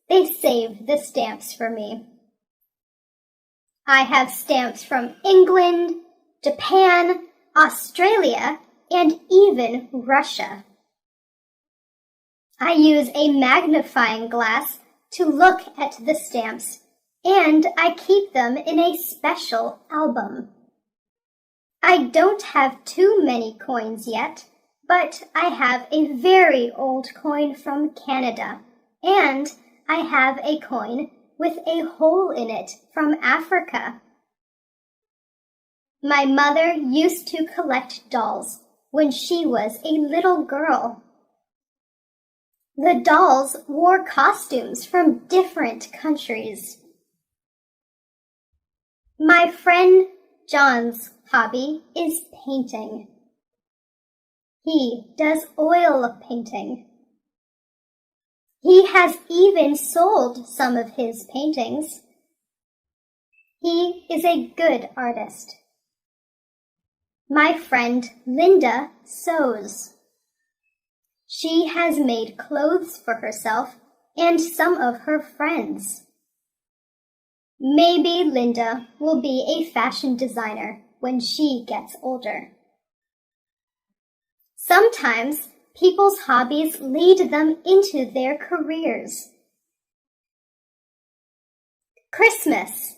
They save the stamps for me. I have stamps from England, Japan, Australia, and even Russia. I use a magnifying glass to look at the stamps, and I keep them in a special album. I don't have too many coins yet, but I have a very old coin from Canada, and I have a coin with a hole in it from Africa. My mother used to collect dolls when she was a little girl. The dolls wore costumes from different countries. My friend John's hobby is painting. He does oil painting. He has even sold some of his paintings. He is a good artist. My friend Linda sews. She has made clothes for herself and some of her friends. Maybe Linda will be a fashion designer when she gets older. Sometimes people's hobbies lead them into their careers. Christmas.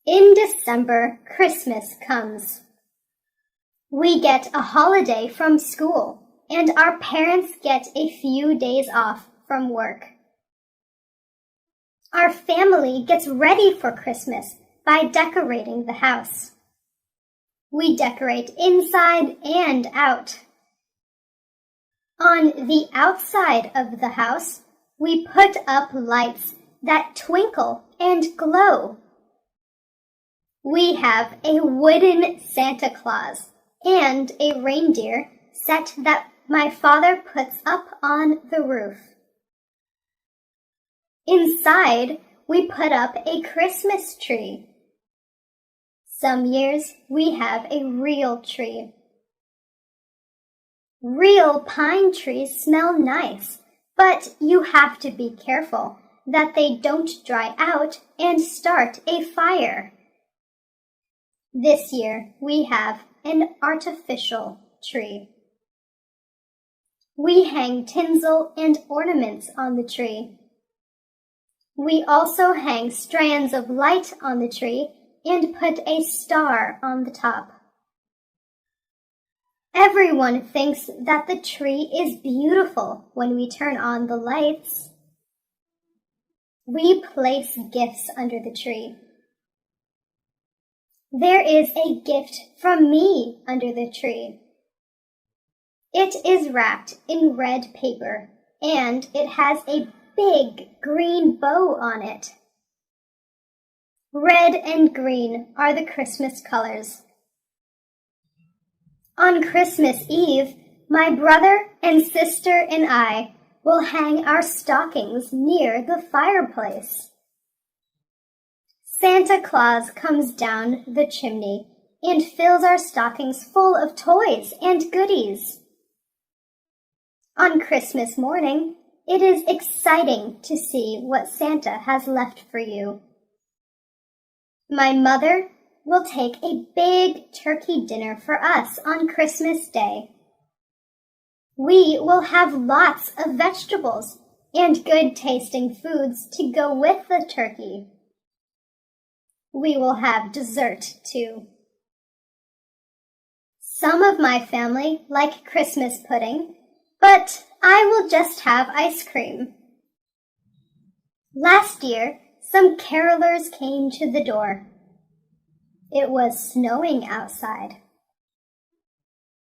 In December, Christmas comes. We get a holiday from school, and our parents get a few days off from work. Our family gets ready for Christmas by decorating the house. We decorate inside and out. On the outside of the house, we put up lights that twinkle and glow. We have a wooden Santa Claus and a reindeer set that my father puts up on the roof. Inside, we put up a Christmas tree. Some years we have a real tree. Real pine trees smell nice, but you have to be careful that they don't dry out and start a fire. This year we have an artificial tree. We hang tinsel and ornaments on the tree. We also hang strands of light on the tree and put a star on the top. Everyone thinks that the tree is beautiful when we turn on the lights. We place gifts under the tree. There is a gift from me under the tree. It is wrapped in red paper, and it has a big green bow on it. Red and green are the Christmas colors. On Christmas Eve, my brother and sister and I will hang our stockings near the fireplace. Santa Claus comes down the chimney and fills our stockings full of toys and goodies. On Christmas morning, it is exciting to see what Santa has left for you. My mother will take a big turkey dinner for us on Christmas Day. We will have lots of vegetables and good-tasting foods to go with the turkey. We will have dessert, too. Some of my family like Christmas pudding, but I will just have ice cream. Last year, some carolers came to the door. It was snowing outside.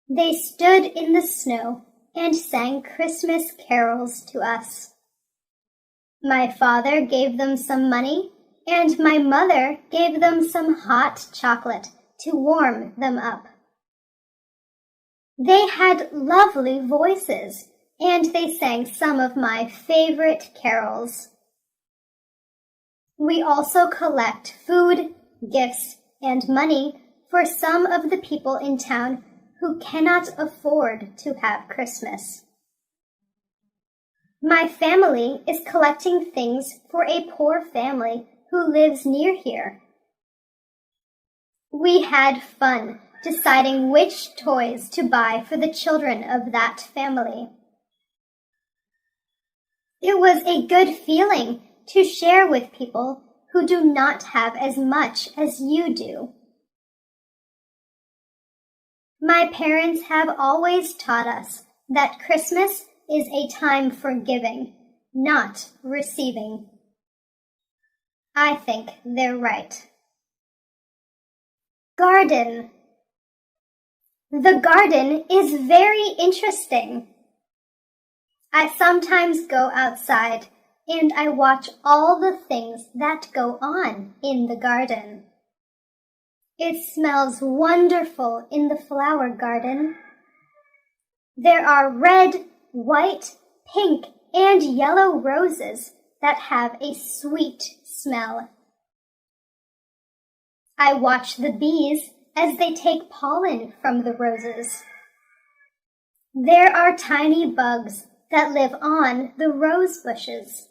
They stood in the snow and sang Christmas carols to us. My father gave them some money, and my mother gave them some hot chocolate to warm them up. They had lovely voices, and they sang some of my favorite carols. We also collect food, gifts, and money for some of the people in town who cannot afford to have Christmas. My family is collecting things for a poor family who lives near here. We had fun deciding which toys to buy for the children of that family. It was a good feeling to share with people who do not have as much as you do. My parents have always taught us that Christmas is a time for giving, not receiving. I think they're right. Garden. The garden is very interesting. I sometimes go outside and I watch all the things that go on in the garden. It smells wonderful in the flower garden. There are red, white, pink, and yellow roses that have a sweet smell. I watch the bees as they take pollen from the roses. There are tiny bugs that live on the rose bushes.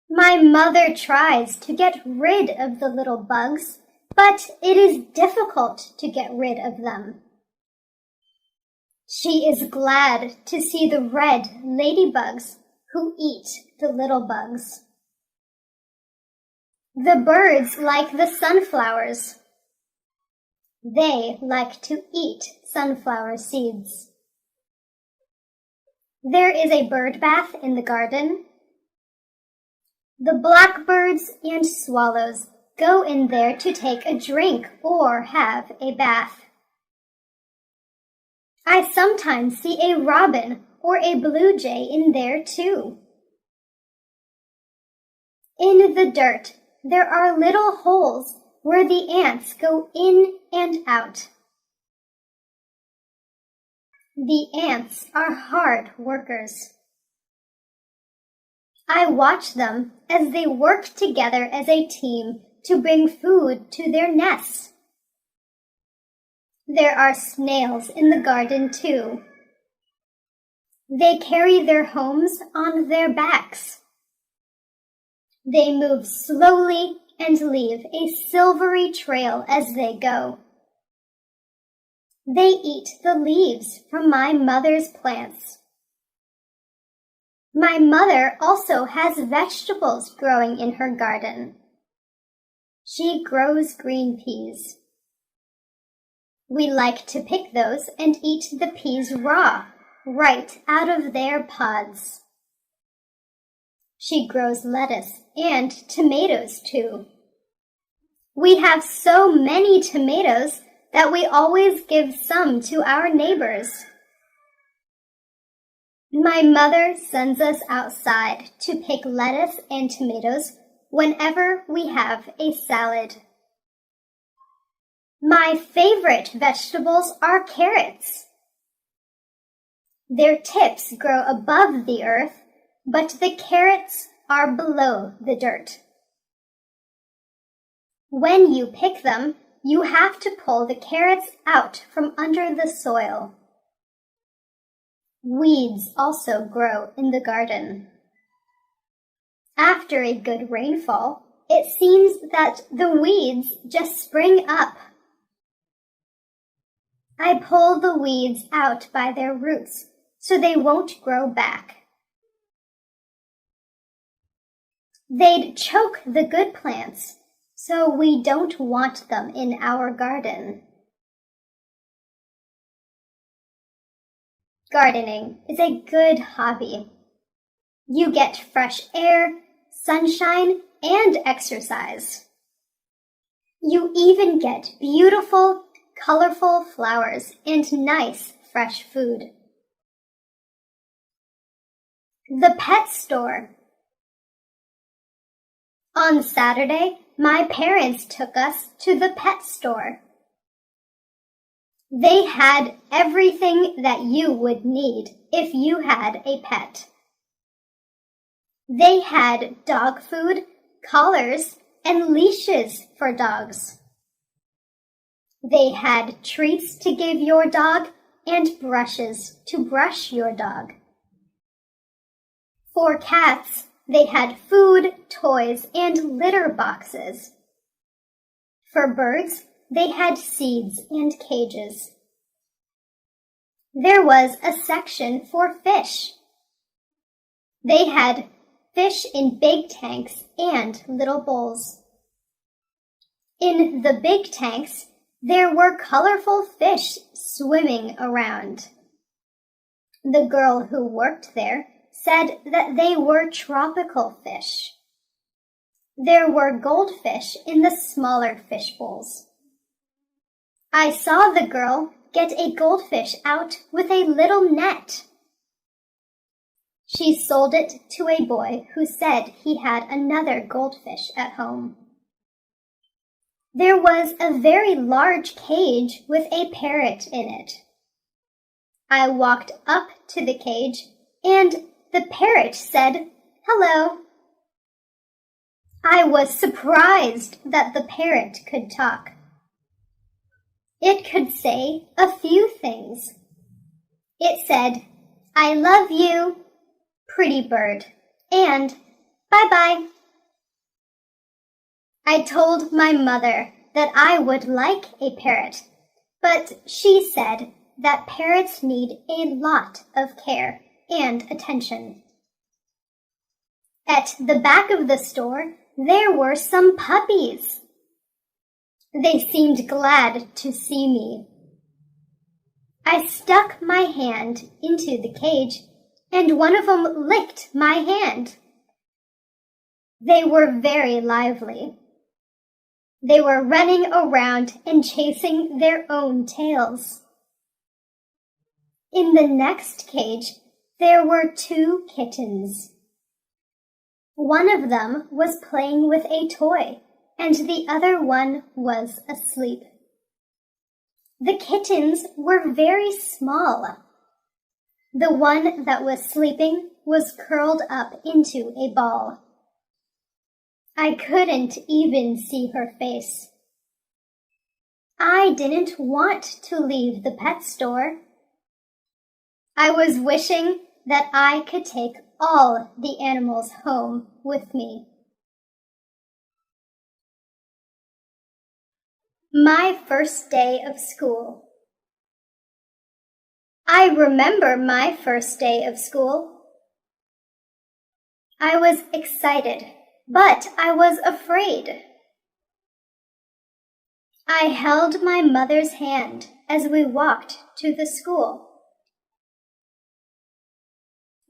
My mother tries to get rid of the little bugs, but it is difficult to get rid of them. She is glad to see the red ladybugs who eat the little bugs. The birds like the sunflowers. They like to eat sunflower seeds. There is a bird bath in the garden. The blackbirds and swallows go in there to take a drink or have a bath. I sometimes see a robin or a blue jay in there too. In the dirt, there are little holes where the ants go in and out. The ants are hard workers. I watch them as they work together as a team to bring food to their nests. There are snails in the garden too. They carry their homes on their backs. They move slowly and leave a silvery trail as they go. They eat the leaves from my mother's plants. My mother also has vegetables growing in her garden. She grows green peas. We like to pick those and eat the peas raw, right out of their pods. She grows lettuce and tomatoes too. We have so many tomatoes that we always give some to our neighbors. My mother sends us outside to pick lettuce and tomatoes whenever we have a salad. My favorite vegetables are carrots. Their tips grow above the earth, but the carrots are below the dirt. When you pick them, you have to pull the carrots out from under the soil. Weeds also grow in the garden. After a good rainfall, it seems that the weeds just spring up. I pull the weeds out by their roots so they won't grow back. They'd choke the good plants, so we don't want them in our garden. Gardening is a good hobby. You get fresh air, sunshine, and exercise. You even get beautiful, colorful flowers and nice, fresh food. The pet store. On Saturday, my parents took us to the pet store. They had everything that you would need if you had a pet. They had dog food, collars, and leashes for dogs. They had treats to give your dog and brushes to brush your dog. For cats, they had food, toys, and litter boxes. For birds, they had seeds and cages. There was a section for fish. They had fish in big tanks and little bowls. In the big tanks, there were colorful fish swimming around. The girl who worked there said that they were tropical fish. There were goldfish in the smaller fish bowls. I saw the girl get a goldfish out with a little net. She sold it to a boy who said he had another goldfish at home. There was a very large cage with a parrot in it. I walked up to the cage and the parrot said, "Hello." I was surprised that the parrot could talk. It could say a few things. It said, "I love you, pretty bird," and "Bye-bye." I told my mother that I would like a parrot, but she said that parrots need a lot of care and attention. At the back of the store, there were some puppies. They seemed glad to see me. I stuck my hand into the cage, and one of them licked my hand. They were very lively. They were running around and chasing their own tails. In the next cage, there were 2 kittens. One of them was playing with a toy, and the other one was asleep. The kittens were very small. The one that was sleeping was curled up into a ball. I couldn't even see her face. I didn't want to leave the pet store. I was wishing that I could take all the animals home with me. My first day of school. I remember my first day of school. I was excited, but I was afraid. I held my mother's hand as we walked to the school.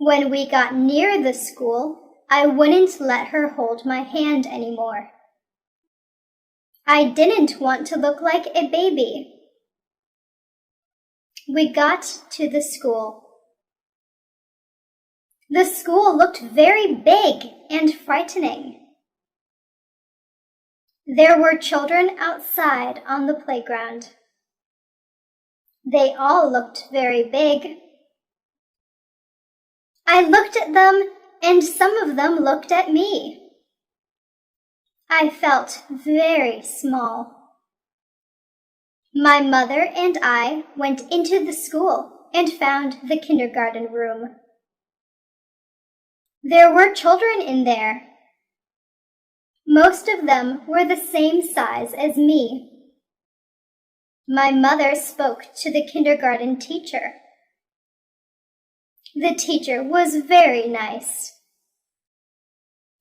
When we got near the school, I wouldn't let her hold my hand anymore. I didn't want to look like a baby. We got to the school. The school looked very big and frightening. There were children outside on the playground. They all looked very big. I looked at them, and some of them looked at me. I felt very small. My mother and I went into the school and found the kindergarten room. There were children in there. Most of them were the same size as me. My mother spoke to the kindergarten teacher. The teacher was very nice.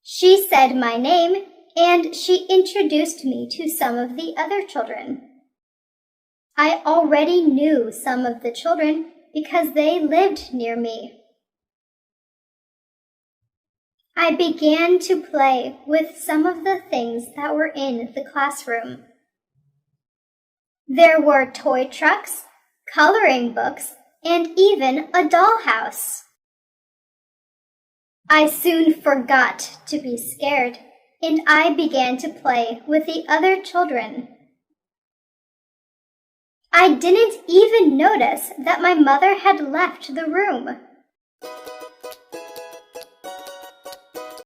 She said my name, and she introduced me to some of the other children. I already knew some of the children because they lived near me. I began to play with some of the things that were in the classroom. There were toy trucks, coloring books, and even a dollhouse. I soon forgot to be scared, and I began to play with the other children. I didn't even notice that my mother had left the room.